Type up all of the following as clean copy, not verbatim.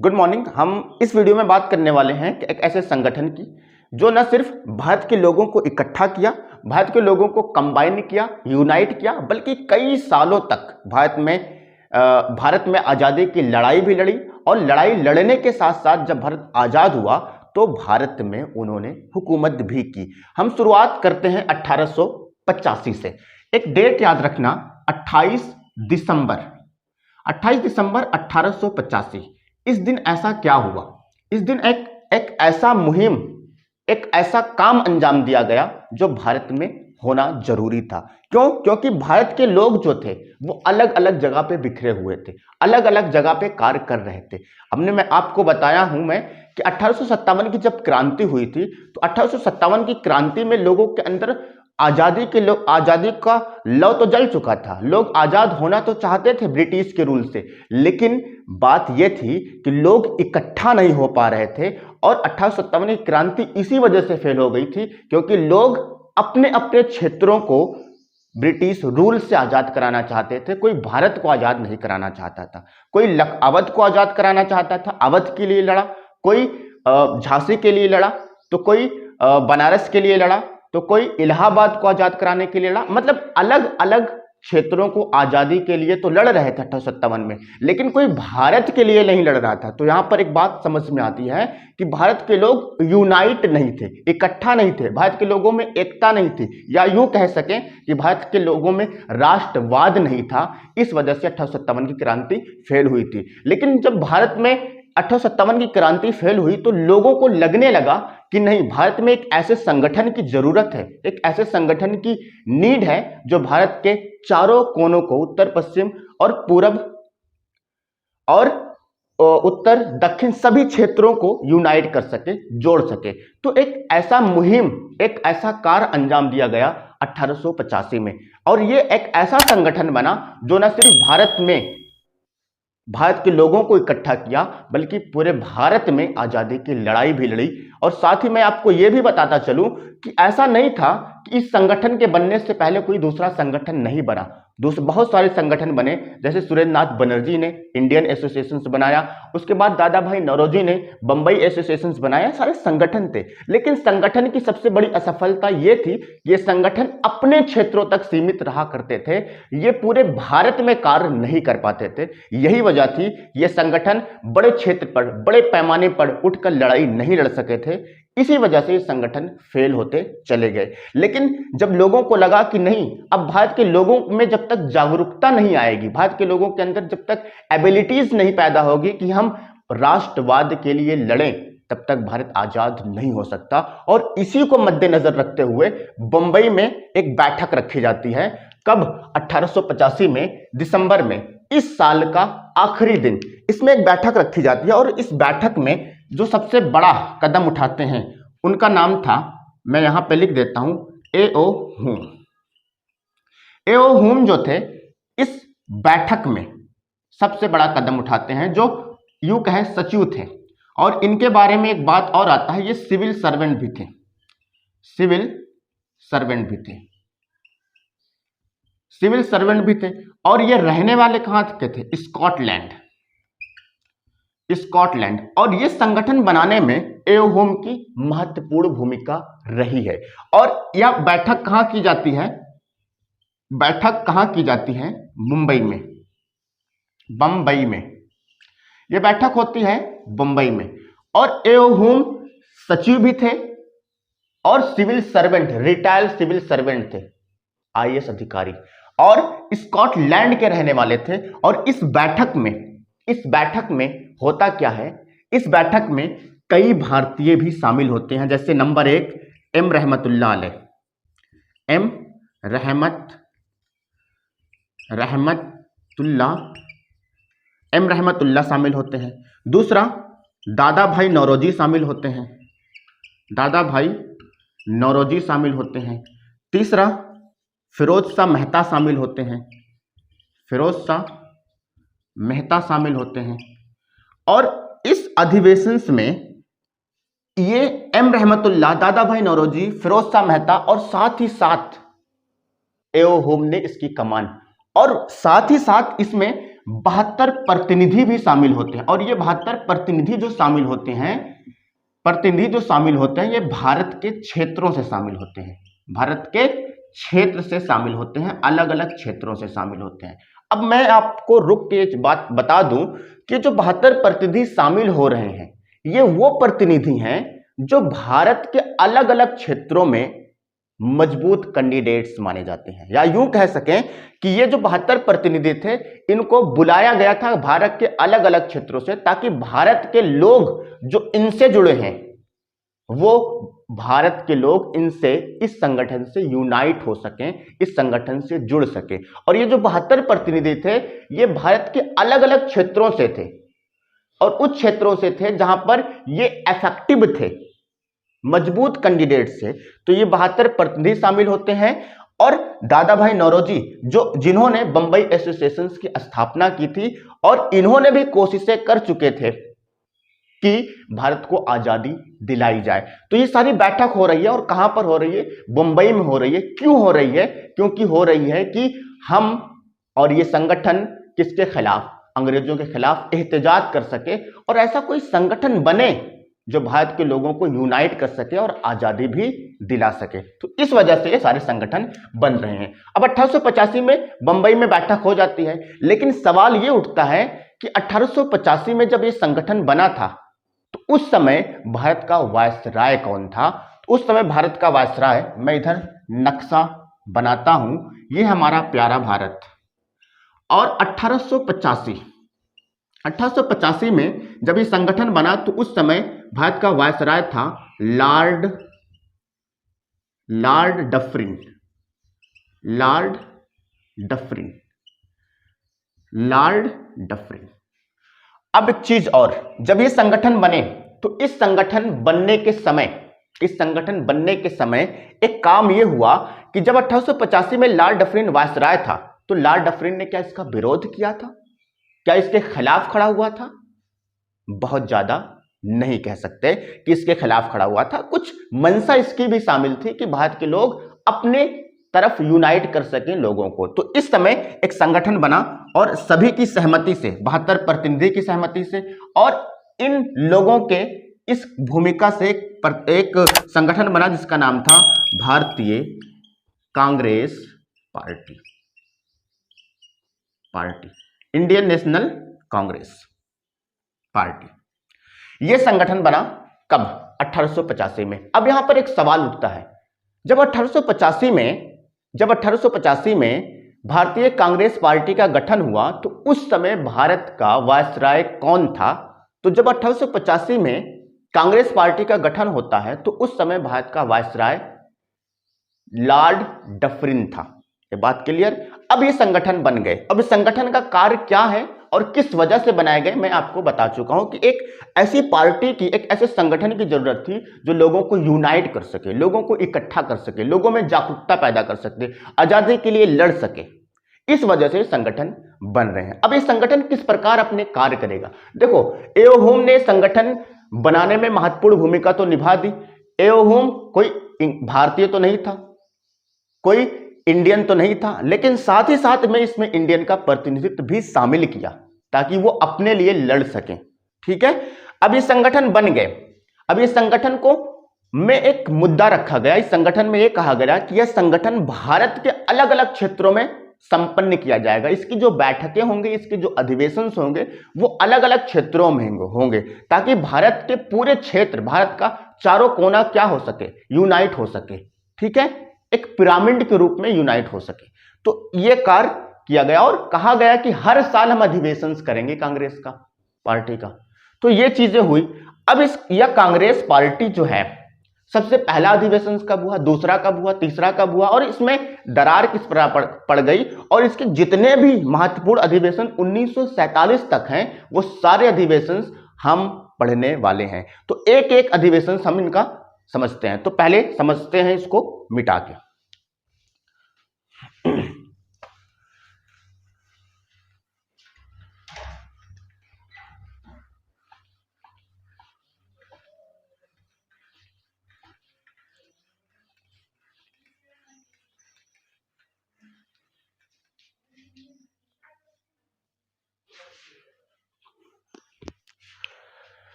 Good morning. हम इस video में बात करने वाले हैं कि एक ऐसे संगठन की जो न सिर्फ भारत के लोगों को इकट्ठा किया, भारत के लोगों को कंबाइन किया, यूनाइट किया, बल्कि कई सालों तक भारत में आज़ादी की लड़ाई भी लड़ी और लड़ाई लड़ने के साथ साथ जब भारत आज़ाद हुआ तो भारत में उन्होंने हुकूमत भी की। हम शुरुआत करते हैं 1885 से। एक डेट याद रखना, 28 दिसंबर 1885। इस दिन ऐसा क्या हुआ? इस दिन एक ऐसा मुहिम, एक ऐसा काम अंजाम दिया गया जो भारत में होना जरूरी था। क्यों? क्योंकि भारत के लोग जो थे वो अलग अलग जगह पे बिखरे हुए थे, अलग अलग जगह पे कार्य कर रहे थे। मैं आपको बताया हूं कि 1857 की जब क्रांति हुई थी तो 1857 की क्रांति में लोगों के अंदर आजादी का लव तो जल चुका था। लोग आजाद होना तो चाहते थे ब्रिटिश के रूल से, लेकिन बात यह थी कि लोग इकट्ठा नहीं हो पा रहे थे। और 1857 की क्रांति इसी वजह से फेल हो गई थी क्योंकि लोग अपने अपने क्षेत्रों को ब्रिटिश रूल से आजाद कराना चाहते थे। कोई भारत को आजाद नहीं कराना चाहता था। कोई अवध को आजाद कराना चाहता था, अवध के लिए लड़ा, कोई झांसी के लिए लड़ा, तो कोई बनारस के लिए लड़ा, तो कोई इलाहाबाद को आजाद कराने के लिए लड़ा। मतलब अलग अलग क्षेत्रों को आजादी के लिए तो लड़ रहे थे 1857 में, लेकिन कोई भारत के लिए नहीं लड़ रहा था। तो यहां पर एक बात समझ में आती है कि भारत के लोग यूनाइट नहीं थे, इकट्ठा नहीं थे, भारत के लोगों में एकता नहीं थी, या यूं कह सकें कि भारत के लोगों में राष्ट्रवाद नहीं था। इस वजह से 1857 की क्रांति फेल हुई थी। लेकिन जब भारत में 1857 की क्रांति फेल हुई तो लोगों को लगने लगा कि नहीं, भारत में एक ऐसे संगठन की जरूरत है, एक ऐसे संगठन की नीड है जो भारत के चारों कोनों को, उत्तर पश्चिम और पूरब और उत्तर दक्षिण सभी क्षेत्रों को यूनाइट कर सके, जोड़ सके। तो एक ऐसा मुहिम, एक ऐसा कार्य अंजाम दिया गया 1885 में। और ये एक ऐसा संगठन बना जो न सिर्फ भारत के लोगों को इकट्ठा किया बल्कि पूरे भारत में आजादी की लड़ाई भी लड़ी। और साथ ही मैं आपको यह भी बताता चलूं कि ऐसा नहीं था कि इस संगठन के बनने से पहले कोई दूसरा संगठन नहीं बना। बहुत सारे संगठन बने, जैसे सुरेंद्रनाथ बनर्जी ने इंडियन एसोसिएशन बनाया, उसके बाद दादा भाई नौरोजी ने बंबई एसोसिएशन बनाया। सारे संगठन थे, लेकिन संगठन की सबसे बड़ी असफलता यह थी कि ये संगठन अपने क्षेत्रों तक सीमित रहा करते थे, ये पूरे भारत में कार्य नहीं कर पाते थे। यही वजह थी ये संगठन बड़े क्षेत्र पर, बड़े पैमाने पर उठकर लड़ाई नहीं लड़ सके थे। इसी वजह से ये संगठन फेल होते चले गए। लेकिन जब लोगों को लगा कि नहीं, अब भारत के लोगों में जब तक जागरूकता नहीं आएगी, भारत के लोगों के अंदर जब तक एबिलिटीज नहीं पैदा होगी कि हम राष्ट्रवाद के लिए लड़ें, तब तक भारत आजाद नहीं हो सकता। और इसी को मद्देनजर रखते हुए बंबई में एक बैठक रखी जाती है। कब? 1885 में, दिसंबर में, इस साल का आखिरी दिन इसमें एक बैठक रखी जाती है। और इस बैठक में जो सबसे बड़ा कदम उठाते हैं उनका नाम था, मैं यहां पे लिख देता हूं, ए.ओ. हुम। ए.ओ. हुम जो थे इस बैठक में सबसे बड़ा कदम उठाते हैं, जो यूं कहें सचिव थे। और इनके बारे में एक बात और आता है, ये सिविल सर्वेंट भी थे, सिविल सर्वेंट भी थे, सिविल सर्वेंट भी थे। और ये रहने वाले कहां के थे? स्कॉटलैंड। और ये संगठन बनाने में ए.ओ. हुम की महत्वपूर्ण भूमिका रही है। और यह बैठक कहां की जाती है? बैठक कहां की जाती है? मुंबई में, बंबई में। यह बैठक होती है बंबई में। और ए.ओ. हुम सचिव भी थे और civil servant, retired civil servant थे, आईएएस अधिकारी, और स्कॉटलैंड के रहने वाले थे। और इस बैठक में होता क्या है? इस बैठक में कई भारतीय भी शामिल होते हैं, जैसे नंबर 1 एम रहमतुल्लाह अलैह, एम रहमतुल्लाह शामिल होते हैं। दूसरा, दादा भाई नौरोजी शामिल होते हैं, दादा भाई नौरोजी शामिल होते हैं। तीसरा, फिरोज शाह मेहता शामिल होते हैं, फिरोज शाह मेहता शामिल होते हैं। और इस अधिवेशन में ये एम रहमतुल्लाह, दादा भाई नौरोजी, फिरोज शाह मेहता और साथ ही साथ ए.ओ. हुम ने इसकी कमान, और साथ ही साथ इसमें 72 प्रतिनिधि भी शामिल होते हैं, और ये 72 प्रतिनिधि जो शामिल होते हैं, ये भारत के क्षेत्रों से शामिल होते हैं, भारत के क्षेत्र से शामिल होते हैं, अलग अलग क्षेत्रों से शामिल होते हैं। अब मैं आपको रुक के एक बात बता दूं कि जो 72 प्रतिनिधि शामिल हो रहे हैं, ये वो प्रतिनिधि हैं जो भारत के अलग अलग क्षेत्रों में मजबूत कैंडिडेट्स माने जाते हैं, या यूं कह सकें कि ये जो 72 प्रतिनिधि थे, इनको बुलाया गया था भारत के अलग अलग क्षेत्रों से, ताकि भारत के लोग जो इनसे जुड़े हैं, वो भारत के लोग इनसे, इस संगठन से यूनाइट हो सकें, इस संगठन से जुड़ सके। और ये जो 72 प्रतिनिधि थे, ये भारत के अलग अलग क्षेत्रों से थे, और उस क्षेत्रों से थे जहां पर ये इफेक्टिव थे, मजबूत कैंडिडेट से। तो ये 72 प्रतिनिधि शामिल होते हैं। और दादा भाई नौरोजी, जिन्होंने बंबई एसोसिएशन की स्थापना की थी, और इन्होंने भी कोशिशें कर चुके थे कि भारत को आजादी दिलाई जाए। तो ये सारी बैठक हो रही है, और कहां पर हो रही है? मुंबई में हो रही है। क्यों हो रही है? क्योंकि हो रही है कि हम और ये संगठन किसके खिलाफ? अंग्रेजों के खिलाफ एहतजाज कर सके, और ऐसा कोई संगठन बने जो भारत के लोगों को यूनाइट कर सके और आजादी भी दिला सके। तो इस वजह से ये सारे संगठन बन रहे हैं। अब 1885 में बंबई में बैठक हो जाती है, लेकिन सवाल ये उठता है कि 1885 में जब ये संगठन बना था, तो उस समय भारत का वायसराय कौन था? तो उस समय भारत का वायसराय, मैं इधर नक्शा बनाता हूं, ये हमारा प्यारा भारत। और 1885 में जब ये संगठन बना, तो उस समय भारत का वायसराय था लॉर्ड डफरिन। अब एक चीज और, जब ये संगठन बने, तो इस संगठन बनने के समय एक काम ये हुआ कि जब 1885 में लॉर्ड डफरिन वायसराय था, तो लॉर्ड डफरिन ने क्या इसका विरोध किया था? क्या इसके खिलाफ खड़ा हुआ था? बहुत ज्यादा नहीं कह सकते कि इसके खिलाफ खड़ा हुआ था। कुछ मंशा इसकी भी शामिल थी कि भारत के लोग अपने तरफ यूनाइट कर सकें लोगों को। तो इस समय एक संगठन बना, और सभी की सहमति से, 72 प्रतिनिधि की सहमति से, और इन लोगों के इस भूमिका से एक संगठन बना जिसका नाम था भारतीय Congress party, Indian national Congress party. यह संगठन बना कब? 1885 में। अब यहां पर एक सवाल उठता है, जब 1885 में भारतीय कांग्रेस पार्टी का गठन हुआ, तो उस समय भारत का वायसराय कौन था? तो जब 1885 में कांग्रेस पार्टी का गठन होता है, तो उस समय भारत का वायसराय लॉर्ड डफरिन था। ये बात क्लियर? अब ये संगठन बन गए। अब इस संगठन का कार्य क्या है और किस वजह से बनाए गए, मैं आपको बता चुका हूं कि एक ऐसी पार्टी की, एक ऐसे संगठन की जरूरत थी जो लोगों को यूनाइट कर सके, लोगों को इकट्ठा कर सके, लोगों में जागरूकता पैदा कर सके, आजादी के लिए लड़ सके। इस वजह से संगठन बन रहे हैं। अब ये संगठन किस प्रकार अपने कार्य करेगा? देखो, एओ ह्यूम ने संगठन बनाने में महत्वपूर्ण भूमिका तो निभा दी। एओ ह्यूम कोई भारतीय तो नहीं था, कोई इंडियन तो नहीं था, लेकिन साथ ही साथ में इसमें इंडियन का प्रतिनिधित्व भी शामिल किया, ताकि वो अपने लिए लड़ सकें। ठीक है, अब ये संगठन बन गए। अब ये संगठन को में एक मुद्दा रखा गया, इस संगठन में यह कहा गया कि यह संगठन भारत के अलग अलग क्षेत्रों में संपन्न किया जाएगा। इसकी जो बैठकें होंगी, इसके जो अधिवेशन होंगे, वो अलग अलग क्षेत्रों में होंगे, ताकि भारत के पूरे क्षेत्र, भारत का चारों कोना क्या हो सके? यूनाइट हो सके। ठीक है, एक पिरामिड के रूप में यूनाइट हो सके। तो यह कार्य किया गया, और कहा गया कि हर साल हम अधिवेशन करेंगे कांग्रेस का, पार्टी का। तो ये चीजें हुई। अब यह कांग्रेस पार्टी जो है, सबसे पहला अधिवेशन कब हुआ, दूसरा कब हुआ, तीसरा कब हुआ, और इसमें दरार किस प्रकार पड़ गई, और इसके जितने भी महत्वपूर्ण अधिवेशन 1947 तक हैं, वो सारे अधिवेशन हम पढ़ने वाले हैं। तो एक एक अधिवेशन हम इनका समझते हैं। तो पहले समझते हैं इसको मिटा के।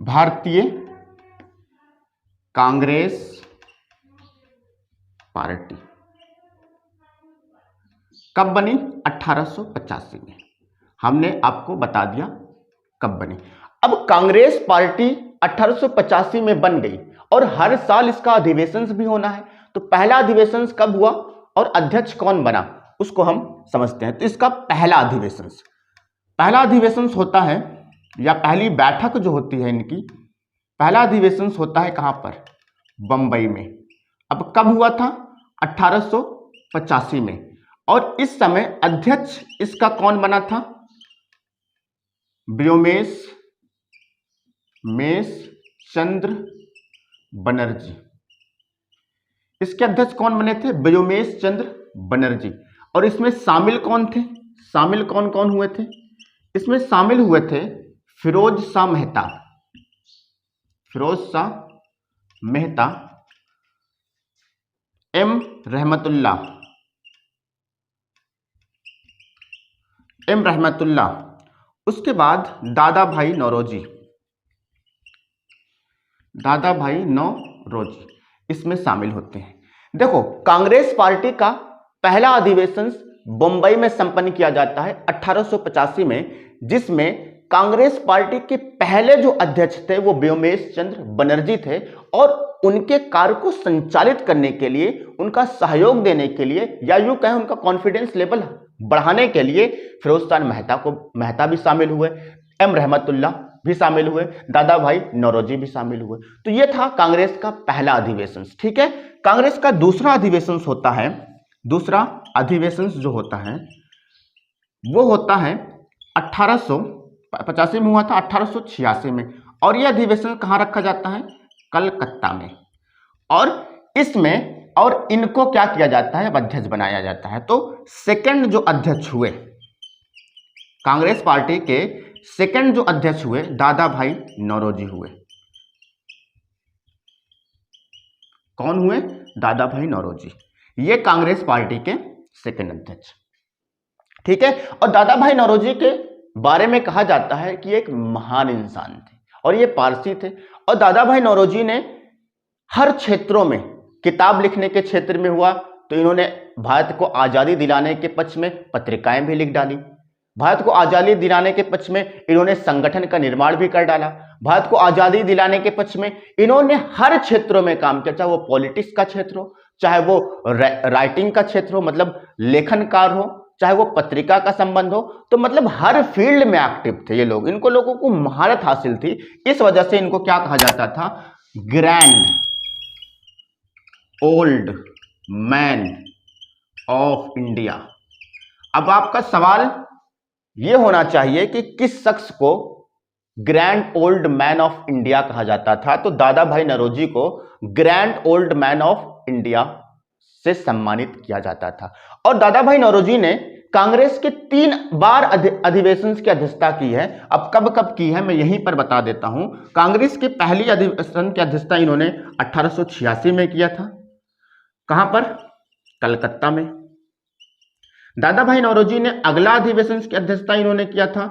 भारतीय कांग्रेस पार्टी कब बनी? 1885 में। हमने आपको बता दिया कब बनी। अब कांग्रेस पार्टी 1885 में बन गई और हर साल इसका अधिवेशन भी होना है। तो पहला अधिवेशन कब हुआ और अध्यक्ष कौन बना उसको हम समझते हैं। तो इसका पहला अधिवेशन होता है, या पहली बैठक जो होती है इनकी, पहला अधिवेशन होता है कहां पर? बंबई में। अब कब हुआ था? 1885 में। और इस समय अध्यक्ष इसका कौन बना था? व्योमेश चंद्र बनर्जी। इसके अध्यक्ष कौन बने थे? व्योमेश चंद्र बनर्जी। और इसमें शामिल कौन थे? शामिल कौन कौन हुए थे? इसमें शामिल हुए थे फिरोज शाह मेहता, एम रहमतुल्लाह, उसके बाद दादा भाई नौरोजी इसमें शामिल होते हैं। देखो, कांग्रेस पार्टी का पहला अधिवेशन बंबई में संपन्न किया जाता है 1885 में, जिसमें कांग्रेस पार्टी के पहले जो अध्यक्ष थे वो व्योमेश चंद्र बनर्जी थे, और उनके कार्य को संचालित करने के लिए, उनका सहयोग देने के लिए, या यूं कहें उनका कॉन्फिडेंस लेवल बढ़ाने के लिए फिरोज शाह मेहता भी शामिल हुए, एम रहमतुल्लाह भी शामिल हुए, दादा भाई नौरोजी भी शामिल हुए। तो यह था कांग्रेस का पहला अधिवेशन। ठीक है। कांग्रेस का दूसरा अधिवेशन होता है, दूसरा अधिवेशन जो होता है वो होता है 1885 में हुआ था, 1886 में। और यह अधिवेशन कहां रखा जाता है? कलकत्ता में। और इसमें और इनको क्या किया जाता है? अध्यक्ष बनाया जाता है। तो सेकंड जो अध्यक्ष हुए, कांग्रेस पार्टी के सेकंड जो अध्यक्ष हुए, दादा भाई नौरोजी हुए। कौन हुए? दादा भाई नौरोजी। ये कांग्रेस पार्टी के सेकंड अध्यक्ष। ठीक है। और दादा भाई नौरोजी के बारे में कहा जाता है कि एक महान इंसान थे और ये पारसी थे। और दादा भाई नौरोजी ने हर क्षेत्रों में, किताब लिखने के क्षेत्र में हुआ तो इन्होंने भारत को आजादी दिलाने के पक्ष में पत्रिकाएं भी लिख डाली, भारत को आजादी दिलाने के पक्ष में इन्होंने संगठन का निर्माण भी कर डाला, भारत को आजादी दिलाने के पक्ष में इन्होंने हर क्षेत्रों में काम किया, चाहे वो पॉलिटिक्स का क्षेत्र हो, चाहे वो राइटिंग का क्षेत्र हो, मतलब लेखनकार हो, चाहे वो पत्रिका का संबंध हो। तो मतलब हर फील्ड में एक्टिव थे ये लोग। इनको लोगों को महारत हासिल थी, इस वजह से इनको क्या कहा जाता था? Grand old man of India. अब आपका सवाल यह होना चाहिए कि किस शख्स को grand old man of India कहा जाता था? तो दादा भाई नौरोजी को grand old man of India से सम्मानित किया जाता था। और दादा भाई नौरोजी ने कांग्रेस के 3 बार अधिवेशन की अध्यक्षता की है। अब कब कब की है मैं यहीं पर बता देता हूं। कांग्रेस के पहली अधिवेशन की अध्यक्षता इन्होंने 1886 में किया था। कहां पर? कलकत्ता में। दादा भाई नौरोजी ने अगला अधिवेशन की अध्यक्षता इन्होंने किया था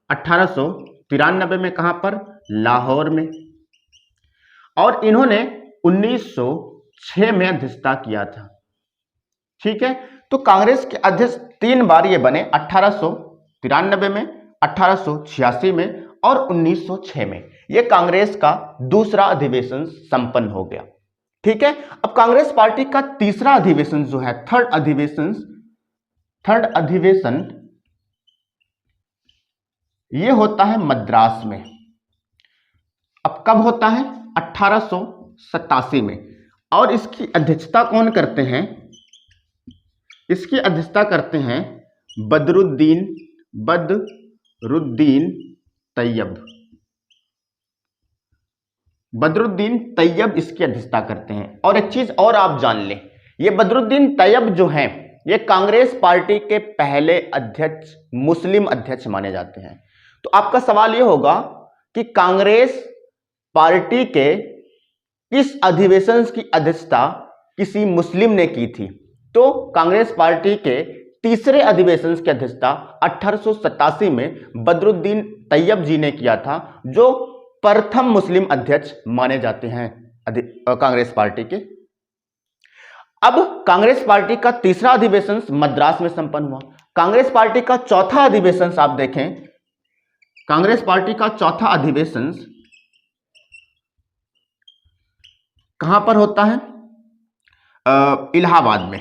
1893 में। कहां पर? लाहौर में। और इन्होंने 1906 में अध्यक्षता किया था। ठीक है। तो कांग्रेस के अध्यक्ष 3 बार ये बने, 1893 में, 1886 में और 1906 में। ये कांग्रेस का दूसरा अधिवेशन संपन्न हो गया। ठीक है। अब कांग्रेस पार्टी का तीसरा अधिवेशन जो है, थर्ड अधिवेशन ये होता है मद्रास में। अब कब होता है? 1887 में। और इसकी अध्यक्षता कौन करते हैं? इसकी अध्यक्षता करते हैं बदरुद्दीन तैयब। बदरुद्दीन तैयब इसकी अध्यक्षता करते हैं। और एक चीज और आप जान लें, ये बदरुद्दीन तैयब जो हैं, ये कांग्रेस पार्टी के पहले अध्यक्ष, मुस्लिम अध्यक्ष माने जाते हैं। तो आपका सवाल ये होगा कि कांग्रेस पार्टी के किस अधिवेशन की अध्यक्षता किसी मुस्लिम ने की थी? तो कांग्रेस पार्टी के तीसरे अधिवेशन की अध्यक्षता 1887 में बदरुद्दीन तैयब जी ने किया था, जो प्रथम मुस्लिम अध्यक्ष माने जाते हैं कांग्रेस पार्टी के। अब कांग्रेस पार्टी का तीसरा अधिवेशन मद्रास में संपन्न हुआ। कांग्रेस पार्टी का चौथा अधिवेशन आप देखें, कांग्रेस पार्टी का चौथा अधिवेशन कहां पर होता है? इलाहाबाद में।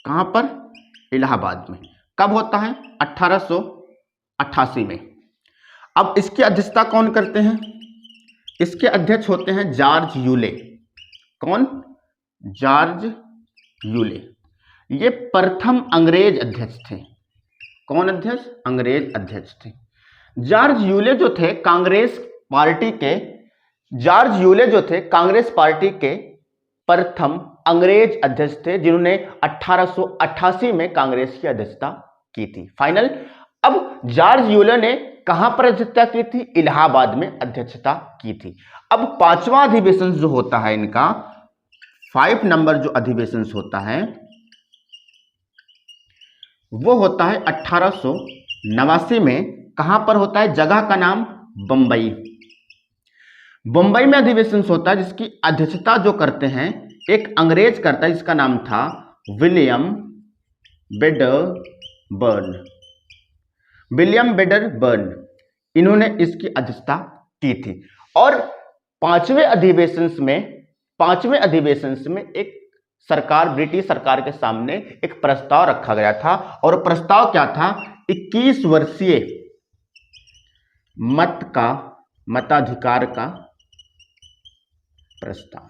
कहां पर? इलाहाबाद में। कब होता है? 1888 में। अब इसकी अध्यक्षता कौन करते हैं? इसके अध्यक्ष होते हैं जॉर्ज यूले। कौन? George Yule. ये प्रथम अंग्रेज अध्यक्ष थे। कौन अध्यक्ष? अंग्रेज अध्यक्ष थे। जॉर्ज यूले जो थे कांग्रेस पार्टी के, जॉर्ज यूले जो थे कांग्रेस पार्टी के प्रथम अंग्रेज अध्यक्ष थे, जिन्होंने 1888 में कांग्रेस की अध्यक्षता की थी। फाइनल। अब जॉर्ज यूले ने कहां पर अध्यक्षता की थी? इलाहाबाद में अध्यक्षता की थी। अब पांचवा अधिवेशन जो होता है इनका, 5 नंबर जो अधिवेशन होता है वो होता है 1889 में। कहां पर होता है? जगह का नाम बंबई। बंबई में अधिवेशन होता है, जिसकी अध्यक्षता जो करते हैं एक अंग्रेज करता है, जिसका नाम था विलियम वेडरबर्न। विलियम वेडरबर्न, इन्होंने इसकी अध्यक्षता की थी। और पांचवें अधिवेशन में एक सरकार, ब्रिटिश सरकार के सामने एक प्रस्ताव रखा गया था, और प्रस्ताव क्या था? 21 वर्षीय मताधिकार का प्रस्ताव।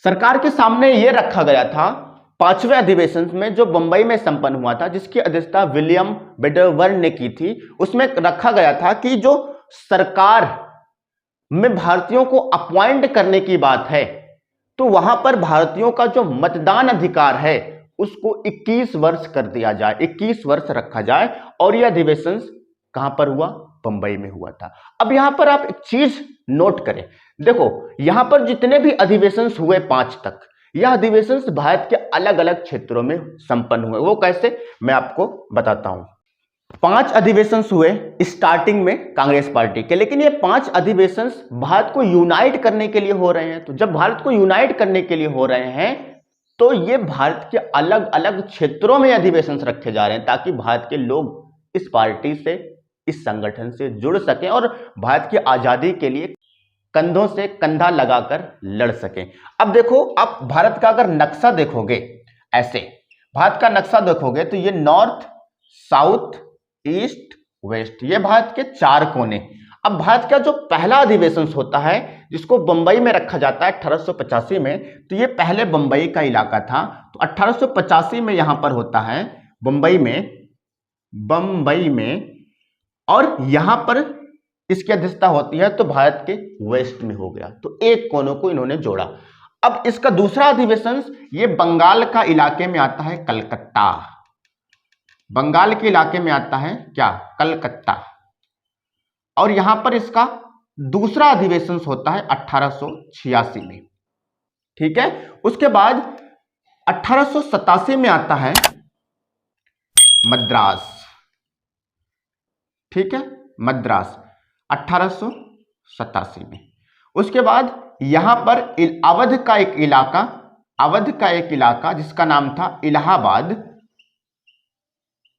सरकार के सामने यह रखा गया था पांचवें अधिवेशन में, जो बंबई में संपन्न हुआ था, जिसकी अध्यक्षता विलियम वेडरबर्न ने की थी। उसमें रखा गया था कि जो सरकार में भारतीयों को अपॉइंट करने की बात है, तो वहां पर भारतीयों का जो मतदान अधिकार है उसको 21 वर्ष कर दिया जाए, 21 वर्ष रखा जाए। और यह अधिवेशन कहां पर हुआ? बंबई में हुआ था। अब यहां पर आप एक चीज नोट करें, देखो यहां पर जितने भी अधिवेशन हुए 5 तक, यह अधिवेशन भारत के अलग अलग क्षेत्रों में संपन्न हुए। वो कैसे, मैं आपको बताता हूं। 5 अधिवेशन हुए स्टार्टिंग में कांग्रेस पार्टी के, लेकिन ये 5 अधिवेशन भारत को यूनाइट करने के लिए हो रहे हैं। तो जब भारत को यूनाइट करने के लिए हो रहे हैं, तो ये भारत के अलग अलग क्षेत्रों में अधिवेशन रखे जा रहे हैं, ताकि भारत के लोग इस पार्टी से, इस संगठन से जुड़ सकें और भारत की आजादी के लिए कंधों से कंधा लगाकर लड़ सकें। अब देखो, आप भारत का अगर नक्शा देखोगे, ऐसे भारत का नक्शा देखोगे तो ये नॉर्थ, साउथ, ईस्ट, वेस्ट, ये भारत के 4 कोने। अब भारत का जो पहला अधिवेशन होता है, जिसको बंबई में रखा जाता है 1885 में, तो ये पहले बंबई का इलाका था। तो 1885 में यहां पर होता है बंबई में, और यहां पर इसकी अध्यक्षता होती है, तो भारत के वेस्ट में हो गया। तो एक कोनों को इन्होंने जोड़ा। अब इसका दूसरा अधिवेशन ये बंगाल का इलाके में आता है, कलकत्ता। बंगाल के इलाके में आता है क्या? कलकत्ता। और यहां पर इसका दूसरा अधिवेशन होता है 1886 में। ठीक है। उसके बाद 1887 में आता है मद्रास। ठीक है, मद्रास 1887 में। उसके बाद यहां पर अवध का एक इलाका जिसका नाम था इलाहाबाद,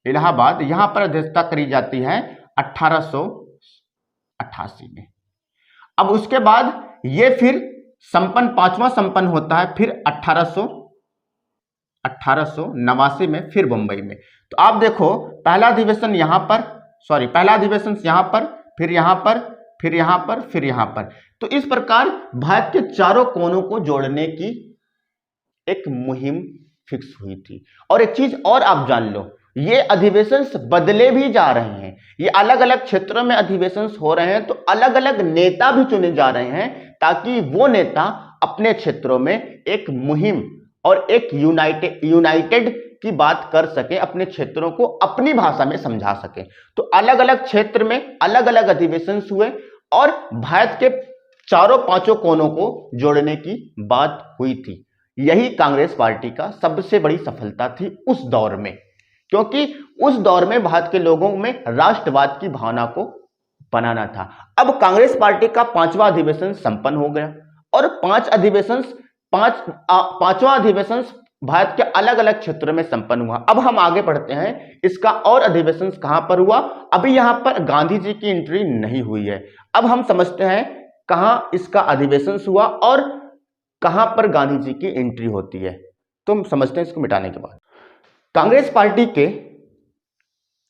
यहां पर अध्यक्षता करी जाती है 1888 में। अब उसके बाद ये फिर पांचवा संपन्न होता है फिर 1889 में, फिर बंबई में। तो आप देखो, पहला अधिवेशन यहां पर, पहला अधिवेशन यहां पर, फिर यहां पर, फिर यहां पर, फिर यहां पर। तो इस प्रकार भारत के चारों कोनों को जोड़ने की एक मुहिम फिक्स हुई थी। और एक चीज और आप जान लो, ये अधिवेशन बदले भी जा रहे हैं। ये अलग अलग क्षेत्रों में अधिवेशन हो रहे हैं, तो अलग अलग नेता भी चुने जा रहे हैं, ताकि वो नेता अपने क्षेत्रों में एक मुहिम और एक यूनाइटेड की बात कर सके, अपने क्षेत्रों को अपनी भाषा में समझा सके। तो अलग अलग क्षेत्र में अलग अलग अधिवेशन हुए और भारत के चारों पांचों कोनों को जोड़ने की बात हुई थी। यही कांग्रेस पार्टी का सबसे बड़ी सफलता थी उस दौर में, क्योंकि उस दौर में भारत के लोगों में राष्ट्रवाद की भावना को बनाना था। अब कांग्रेस पार्टी का 5वां अधिवेशन संपन्न हो गया और पांचवां अधिवेशन भारत के अलग अलग क्षेत्रों में संपन्न हुआ। अब हम आगे बढ़ते हैं, इसका और अधिवेशन कहां पर हुआ। अभी यहां पर गांधी जी की एंट्री नहीं हुई है। अब हम समझते हैं कहां इसका अधिवेशन हुआ और कहां पर गांधी जी की एंट्री होती है। तो हम समझते हैं इसको मिटाने के बाद। कांग्रेस पार्टी के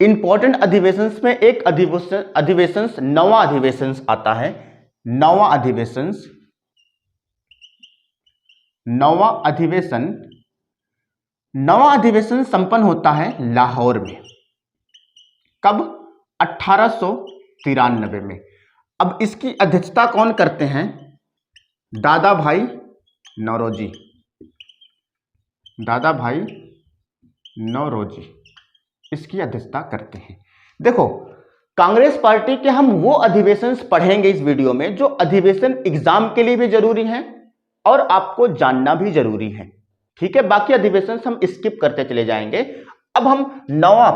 इंपॉर्टेंट अधिवेशन में एक अधिवेशन नौवां अधिवेशन आता है। नौवां अधिवेशन संपन्न होता है लाहौर में। कब? 1893 में। अब इसकी अध्यक्षता कौन करते हैं? दादा भाई नौरोजी इसकी अध्यक्षता करते हैं। देखो, कांग्रेस पार्टी के हम वो अधिवेशन पढ़ेंगे इस वीडियो में जो अधिवेशन एग्जाम के लिए भी जरूरी है और आपको जानना भी जरूरी है। ठीक है, बाकी अधिवेशन हम स्किप करते चले जाएंगे। अब हम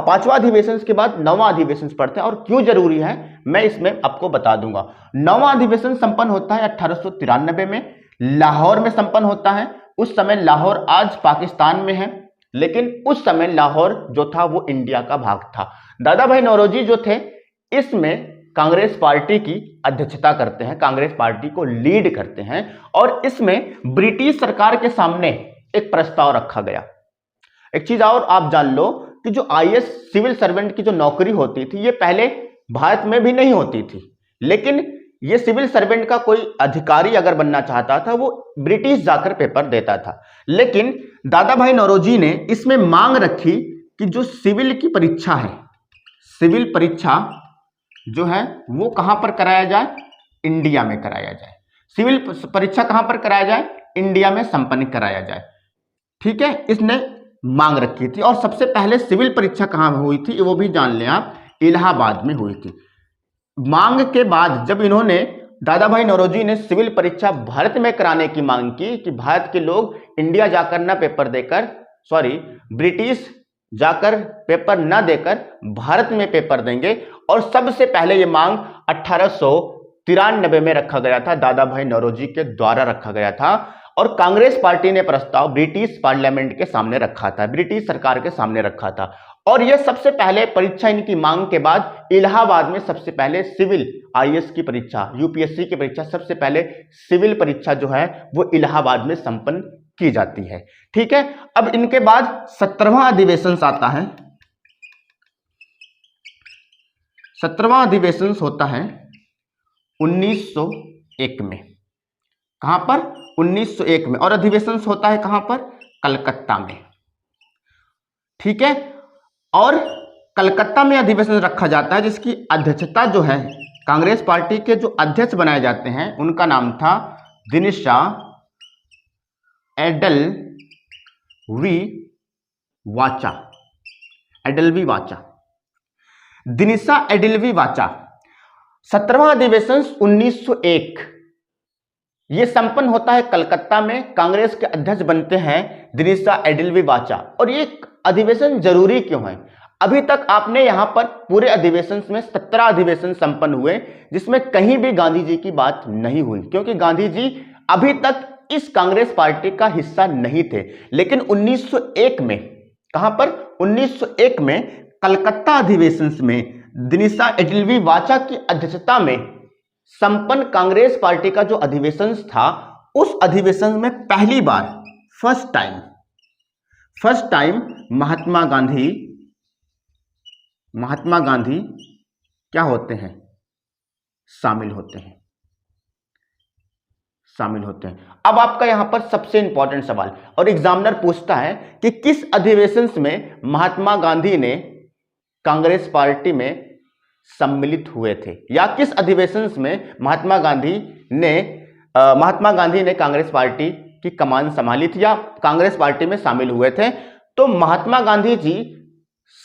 5वां अधिवेशन के बाद 9वां अधिवेशन पढ़ते हैं और क्यों जरूरी है मैं इसमें आपको बता दूंगा। 9वां अधिवेशन संपन्न होता है 1893 में, लाहौर में संपन्न होता है। उस समय लाहौर आज पाकिस्तान में है, लेकिन उस समय लाहौर जो था वो इंडिया का भाग था। दादा भाई नौरोजी जो थे इसमें कांग्रेस पार्टी की अध्यक्षता करते हैं, कांग्रेस पार्टी को लीड करते हैं और इसमें ब्रिटिश सरकार के सामने एक प्रस्ताव रखा गया। एक चीज और आप जान लो कि जो आईएएस सिविल सर्वेंट की जो नौकरी होती थी ये पहले भारत में भी नहीं होती थी, लेकिन ये सिविल सर्वेंट का कोई अधिकारी अगर बनना चाहता था वो ब्रिटिश जाकर पेपर देता था। लेकिन दादा भाई नौरोजी ने इसमें मांग रखी कि जो सिविल की परीक्षा है, सिविल परीक्षा जो है वो कहां पर कराया जाए? इंडिया में कराया जाए। सिविल परीक्षा कहां पर कराया जाए? इंडिया में संपन्न कराया जाए। ठीक है, इसने मांग रखी थी और सबसे पहले सिविल परीक्षा कहां हुई थी वो भी जान लें आप, इलाहाबाद में हुई थी। मांग के बाद जब इन्होंने दादा भाई नौरोजी ने सिविल परीक्षा भारत में कराने की मांग की कि भारत के लोग इंडिया जाकर ना पेपर देकर, ब्रिटिश जाकर पेपर ना देकर भारत में पेपर देंगे, और सबसे पहले यह मांग 1893 में रखा गया था, दादा भाई नौरोजी के द्वारा रखा गया था और कांग्रेस पार्टी ने प्रस्ताव ब्रिटिश पार्लियामेंट के सामने रखा था, ब्रिटिश सरकार के सामने रखा था। और यह सबसे पहले परीक्षा इनकी मांग के बाद इलाहाबाद में सबसे पहले सिविल आईएएस की परीक्षा, यूपीएससी की परीक्षा, सबसे पहले सिविल परीक्षा जो है वो इलाहाबाद में संपन्न की जाती है। ठीक है, अब इनके बाद 17वां अधिवेशन आता है। 17वां अधिवेशन होता है 1901 में। कहां पर? 1901 में। और अधिवेशन होता है कहां पर? कलकत्ता में। ठीक है, और कलकत्ता में अधिवेशन रखा जाता है जिसकी अध्यक्षता जो है कांग्रेस पार्टी के जो अध्यक्ष बनाए जाते हैं उनका नाम था दिनिशा एडलवी वाचा। दिनिशा एडलवी वाचा। 17वां अधिवेशन 1901 ये संपन्न होता है कलकत्ता में। कांग्रेस के अध्यक्ष बनते हैं दिनिशा एडलवी वाचा। और ये अधिवेशन जरूरी क्यों है? अभी तक आपने यहां पर पूरे अधिवेशन में 17 अधिवेशन संपन्न हुए जिसमें कहीं भी गांधी जी की बात नहीं हुई, क्योंकि गांधी जी अभी तक इस कांग्रेस पार्टी का हिस्सा नहीं थे। लेकिन 1901 में, कहां पर? 1901 में कलकत्ता अधिवेशन में दिनिशा एडलवी वाचा की अध्यक्षता में संपन्न कांग्रेस पार्टी का जो अधिवेशन था, उस अधिवेशन में पहली बार फर्स्ट टाइम महात्मा गांधी क्या होते हैं? शामिल होते हैं। अब आपका यहां पर सबसे इंपॉर्टेंट सवाल, और एग्जामिनर पूछता है कि किस अधिवेशन में महात्मा गांधी ने कांग्रेस पार्टी में सम्मिलित हुए थे, या किस अधिवेशन में महात्मा गांधी ने कांग्रेस पार्टी की कमान संभाली थी या कांग्रेस पार्टी में शामिल हुए थे। तो महात्मा गांधी जी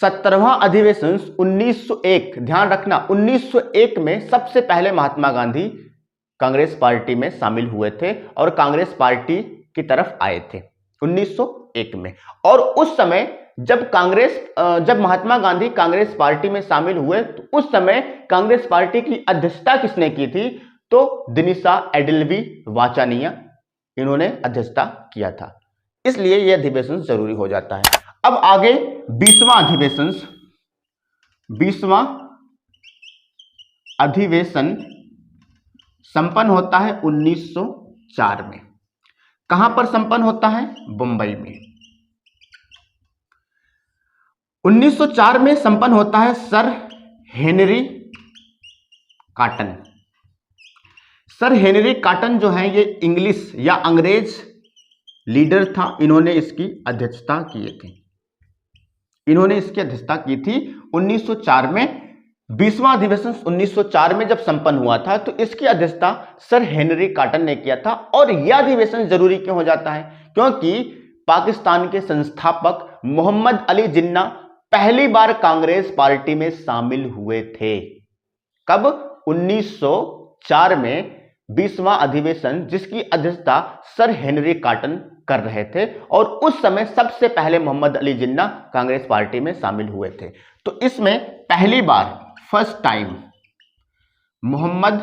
17वां अधिवेशन 1901, ध्यान रखना 1901 में सबसे पहले महात्मा गांधी कांग्रेस पार्टी में शामिल हुए थे और कांग्रेस पार्टी की तरफ आए थे 1901 में। और उस समय जब महात्मा गांधी कांग्रेस पार्टी में शामिल हुए तो उस समय कांग्रेस पार्टी की अध्यक्षता किसने की थी? तो दिनिशा एडिल्वी वाचानिया, इन्होंने अध्यक्षता किया था। इसलिए यह अधिवेशन जरूरी हो जाता है। अब आगे 20वां अधिवेशन संपन्न होता है 1904 में। कहां पर संपन्न होता है? बंबई में। 1904 में संपन्न होता है sir Henry cotton. Sir Henry cotton जो है ये इंग्लिश या अंग्रेज लीडर था। इन्होंने इसकी अध्यक्षता की थी 1904 में। 20वां अधिवेशन 1904 में जब संपन्न हुआ था तो इसकी अध्यक्षता सर हेनरी कॉटन ने किया था। और यह अधिवेशन जरूरी क्यों हो जाता है? क्योंकि पाकिस्तान के संस्थापक मोहम्मद अली जिन्ना पहली बार कांग्रेस पार्टी में शामिल हुए थे। कब? 1904 में 20वां अधिवेशन, जिसकी अध्यक्षता सर हेनरी कॉटन कर रहे थे। और उस समय सबसे पहले मोहम्मद अली जिन्ना कांग्रेस पार्टी में शामिल हुए थे। तो इसमें पहली बार, फर्स्ट टाइम, मोहम्मद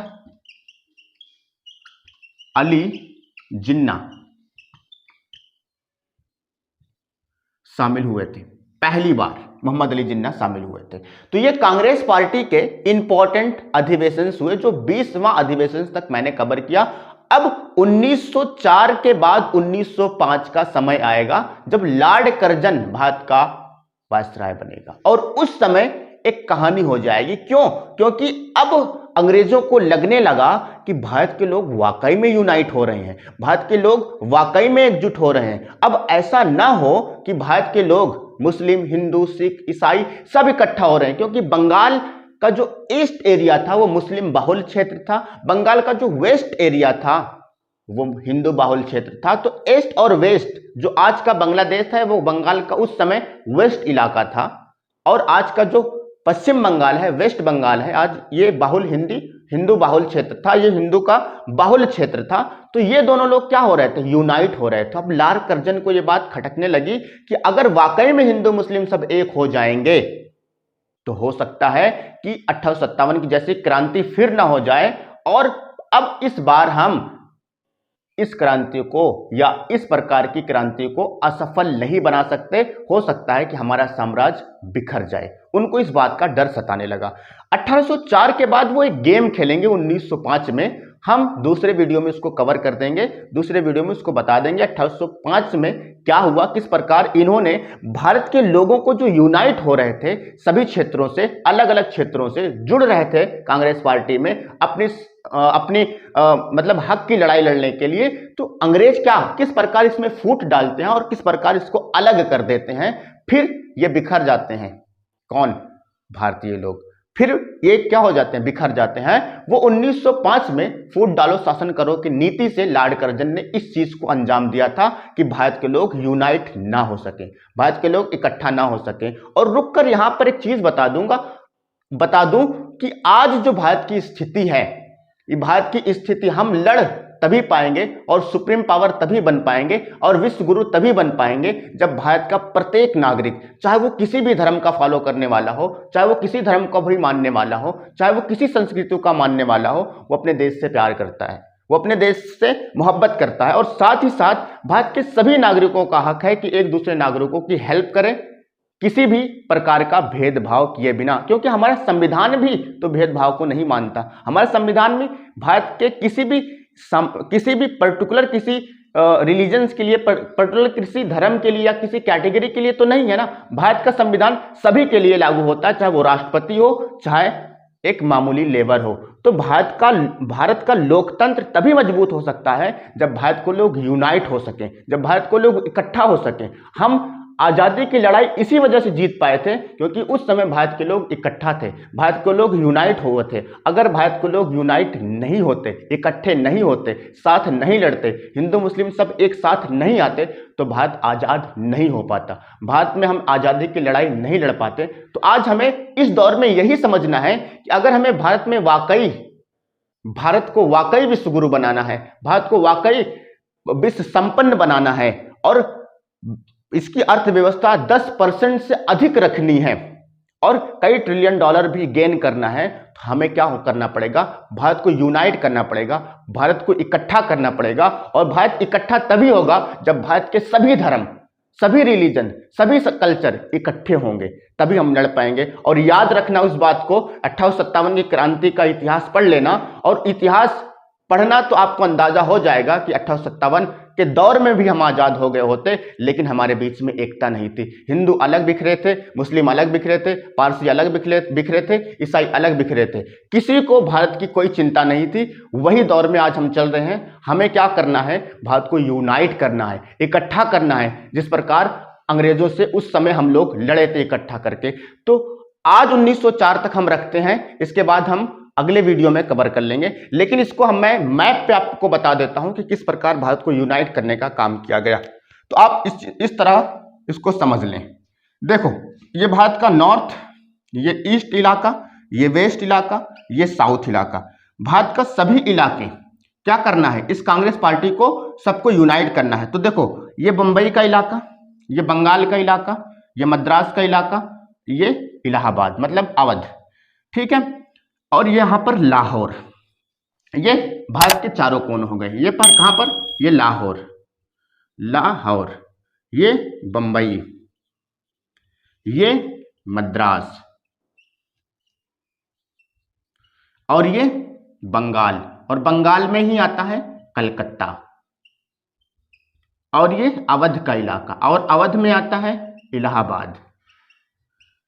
अली जिन्ना शामिल हुए थे। पहली बार मोहम्मद अली जिन्ना शामिल हुए थे। तो ये कांग्रेस पार्टी के इंपॉर्टेंट अधिवेशन हुए जो 20वां अधिवेशन तक मैंने कवर किया। अब 1904 के बाद 1905 का समय आएगा जब लॉर्ड कर्जन भारत का वायसराय बनेगा। और उस समय एक कहानी हो जाएगी। क्यों? क्योंकि अब अंग्रेजों को लगने लगा कि भारत के लोग वाकई में यूनाइट हो रहे हैं, भारत के लोग वाकई में एकजुट हो रहे हैं। अब ऐसा ना हो कि भारत के लोग मुस्लिम, हिंदू, सिख, ईसाई सब इकट्ठा हो रहे हैं। क्योंकि बंगाल का जो ईस्ट एरिया था वो मुस्लिम बाहुल क्षेत्र था, बंगाल का जो वेस्ट एरिया था वो हिंदू बाहुल क्षेत्र था। तो ईस्ट और वेस्ट, जो आज का बांग्लादेश है वो बंगाल का उस समय वेस्ट इलाका था। और आज का जो पश्चिम बंगाल है, वेस्ट बंगाल है, आज ये हिंदू बाहुल क्षेत्र था, ये हिंदू का बाहुल क्षेत्र था। तो ये दोनों लोग क्या हो रहे थे? यूनाइट हो रहे थे। अब लॉर्ड कर्जन को ये बात खटकने लगी कि अगर वाकई में हिंदू मुस्लिम सब एक हो जाएंगे तो हो सकता है कि 1857 की जैसी क्रांति फिर ना हो जाए। और अब इस बार हम इस क्रांति को या इस प्रकार की क्रांति को असफल नहीं बना सकते। हो सकता है कि हमारा साम्राज्य बिखर जाए। उनको इस बात का डर सताने लगा। 1804 के बाद वो एक गेम खेलेंगे 1905 में। हम दूसरे वीडियो में उसको कवर कर देंगे, दूसरे वीडियो में उसको बता देंगे 1805 में क्या हुआ, किस प्रकार इन्होंने भारत के लोगों को जो यूनाइट हो रहे थे, सभी क्षेत्रों से, अलग अलग क्षेत्रों से जुड़ रहे थे कांग्रेस पार्टी में अपनी मतलब हक की लड़ाई लड़ने के लिए। तो अंग्रेज किस प्रकार इसमें फूट डालते हैं और किस प्रकार इसको अलग कर देते हैं। फिर ये बिखर जाते हैं। कौन? भारतीय लोग। फिर ये क्या हो जाते हैं? बिखर जाते हैं। वो 1905 में फूट डालो शासन करो की नीति से लॉर्ड कर्जन ने इस चीज को अंजाम दिया था कि भारत के लोग यूनाइट ना हो सके, भारत के लोग इकट्ठा ना हो सके। और रुककर यहां पर एक चीज बता दूं कि आज जो भारत की स्थिति है, ये भारत की स्थिति हम लड़ तभी पाएंगे और सुप्रीम पावर तभी बन पाएंगे और विश्व गुरु तभी बन पाएंगे जब भारत का प्रत्येक नागरिक, चाहे वो किसी भी धर्म का फॉलो करने वाला हो, चाहे वो किसी धर्म को भी मानने वाला हो, चाहे वो किसी संस्कृति का मानने वाला हो, वो अपने देश से प्यार करता है, वो अपने देश से मोहब्बत करता है। और साथ ही साथ भारत के सभी नागरिकों का हक है कि एक दूसरे नागरिकों की हेल्प करें, किसी भी प्रकार का भेदभाव किए बिना। क्योंकि हमारा संविधान भी तो भेदभाव को नहीं मानता। हमारे संविधान में भारत के किसी भी पर्टिकुलर किसी रिलीजन्स के लिए, पर्टिकुलर किसी धर्म के लिए या किसी कैटेगरी के लिए तो नहीं है ना। भारत का संविधान सभी के लिए लागू होता है, चाहे वो राष्ट्रपति हो, चाहे एक मामूली लेबर हो। तो भारत का लोकतंत्र तभी मजबूत हो सकता है जब भारत को लोग यूनाइट हो सकें, जब भारत को लोग इकट्ठा हो सकें। हम आजादी की लड़ाई इसी वजह से जीत पाए थे क्योंकि उस समय भारत के लोग इकट्ठा थे, भारत के लोग यूनाइट हुए थे। अगर भारत के लोग यूनाइट नहीं होते, इकट्ठे नहीं होते, साथ नहीं लड़ते, हिंदू मुस्लिम सब एक साथ नहीं आते, तो भारत आजाद नहीं हो पाता, भारत में हम आजादी की लड़ाई नहीं लड़ पाते। तो आज हमें इस दौर में यही समझना है कि अगर हमें भारत को वाकई विश्व गुरु बनाना है, भारत को वाकई विश्व संपन्न बनाना है और इसकी अर्थव्यवस्था 10% से अधिक रखनी है और कई ट्रिलियन डॉलर भी गेन करना है, तो हमें क्या करना पड़ेगा? भारत को यूनाइट करना पड़ेगा, भारत को इकट्ठा करना पड़ेगा। और भारत इकट्ठा तभी होगा जब भारत के सभी धर्म, सभी रिलीजन, सभी कल्चर इकट्ठे होंगे, तभी हम लड़ पाएंगे। और याद रखना उस बात को, 1857 की क्रांति का इतिहास पढ़ लेना, और इतिहास पढ़ना तो आपको अंदाजा हो जाएगा कि 1857 के दौर में भी हम आजाद हो गए होते, लेकिन हमारे बीच में एकता नहीं थी। हिंदू अलग बिखरे थे, मुस्लिम अलग बिखरे थे, पारसी अलग बिखरे थे, ईसाई अलग बिखरे थे, किसी को भारत की कोई चिंता नहीं थी। वही दौर में आज हम चल रहे हैं। हमें क्या करना है? भारत को यूनाइट करना है, इकट्ठा करना है, जिस प्रकार अंग्रेजों से उस समय हम लोग लड़े थे इकट्ठा करके। तो आज 1904 तक हम रखते हैं, इसके बाद हम अगले वीडियो में कवर कर लेंगे। लेकिन इसको मैं मैप पे आपको बता देता हूं कि किस प्रकार भारत को यूनाइट करने का काम किया गया, तो आप इस तरह इसको समझ लें। देखो, ये भारत का नॉर्थ, ये ईस्ट इलाका, ये वेस्ट इलाका, ये साउथ इलाका, भारत का सभी इलाके क्या करना है? इस कांग्रेस पार्टी को सबको यूनाइट करना है। तो देखो, ये बंबई का इलाका, ये बंगाल का इलाका, ये मद्रास का इलाका, ये इलाहाबाद मतलब अवध, ठीक है, और ये यहां पर लाहौर, ये भारत के चारों कोन हो गए। ये पर कहां पर? ये लाहौर, लाहौर, ये बंबई, ये मद्रास, और ये बंगाल, और बंगाल में ही आता है कलकत्ता, और ये अवध का इलाका, और अवध में आता है इलाहाबाद।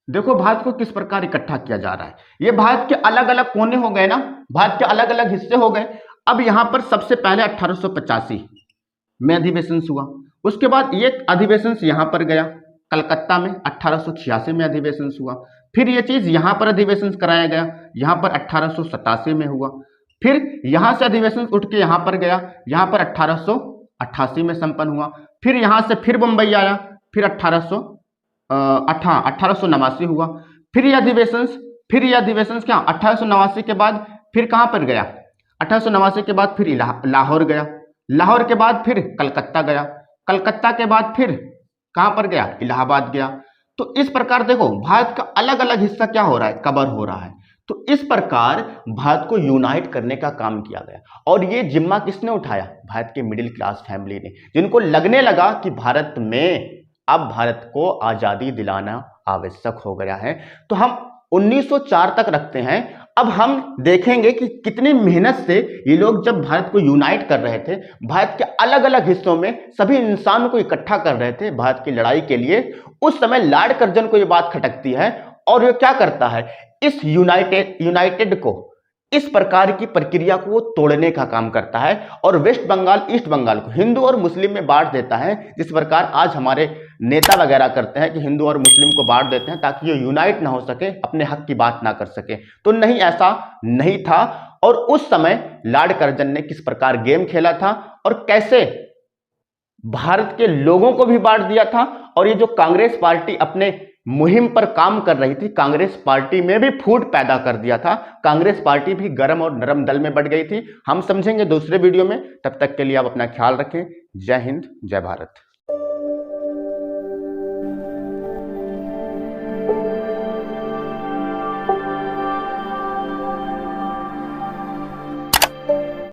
देखो भारत को किस प्रकार इकट्ठा किया जा रहा है। ये भारत के अलग अलग कोने हो गए ना, भारत के अलग अलग हिस्से हो गए। अब यहां पर सबसे पहले 1885 में अधिवेशन हुआ, उसके बाद ये अधिवेशन यहां पर गया कलकत्ता में, 1886 में अधिवेशन हुआ, फिर ये चीज यहां पर अधिवेशन कराया गया, यहां पर 1887 में हुआ, फिर यहां से अधिवेशन उठ के यहां पर गया, यहां पर 1888 में संपन्न हुआ, फिर यहां से फिर मुंबई आया, फिर 1889 हुआ, फिर ये अधिवेशन क्या 1889 के बाद फिर कहां पर गया? 1889 के बाद फिर लाहौर गया, लाहौर के बाद फिर कलकत्ता गया, कलकत्ता के बाद फिर कहां पर गया? इलाहाबाद गया। तो इस प्रकार देखो भारत का अलग अलग हिस्सा क्या हो रहा है? कवर हो रहा है। तो इस प्रकार भारत को यूनाइट करने का काम किया गया, और ये जिम्मा किसने उठाया? भारत के मिडिल क्लास फैमिली ने, जिनको लगने लगा कि भारत में अब भारत को आजादी दिलाना आवश्यक हो गया है। तो हम 1904 तक रखते हैं। अब हम देखेंगे कि कितनी मेहनत से ये लोग जब भारत को यूनाइट कर रहे थे, भारत के अलग अलग हिस्सों में सभी इंसानों को इकट्ठा कर रहे थे भारत की लड़ाई के लिए, उस समय लॉर्ड कर्जन को ये बात खटकती है, और ये क्या करता है? इस यूनाइटेड को, इस प्रकार की प्रक्रिया को वो तोड़ने का काम करता है, और वेस्ट बंगाल ईस्ट बंगाल को हिंदू और मुस्लिम में बांट देता है। जिस प्रकार आज हमारे नेता वगैरह करते हैं कि हिंदू और मुस्लिम को बांट देते हैं ताकि ये यूनाइट ना हो सके, अपने हक की बात ना कर सके। तो नहीं, ऐसा नहीं था। और उस समय लॉर्ड कर्जन ने किस प्रकार गेम खेला था और कैसे भारत के लोगों को भी बांट दिया था। और ये जो कांग्रेस पार्टी अपने मुहिम पर काम कर रही थी, कांग्रेस पार्टी में भी फूट पैदा कर दिया था। कांग्रेस पार्टी भी गरम और नरम दल में बढ़ गई थी। हम समझेंगे दूसरे वीडियो में। तब तक के लिए आप अपना ख्याल रखें। जय हिंद, जय भारत।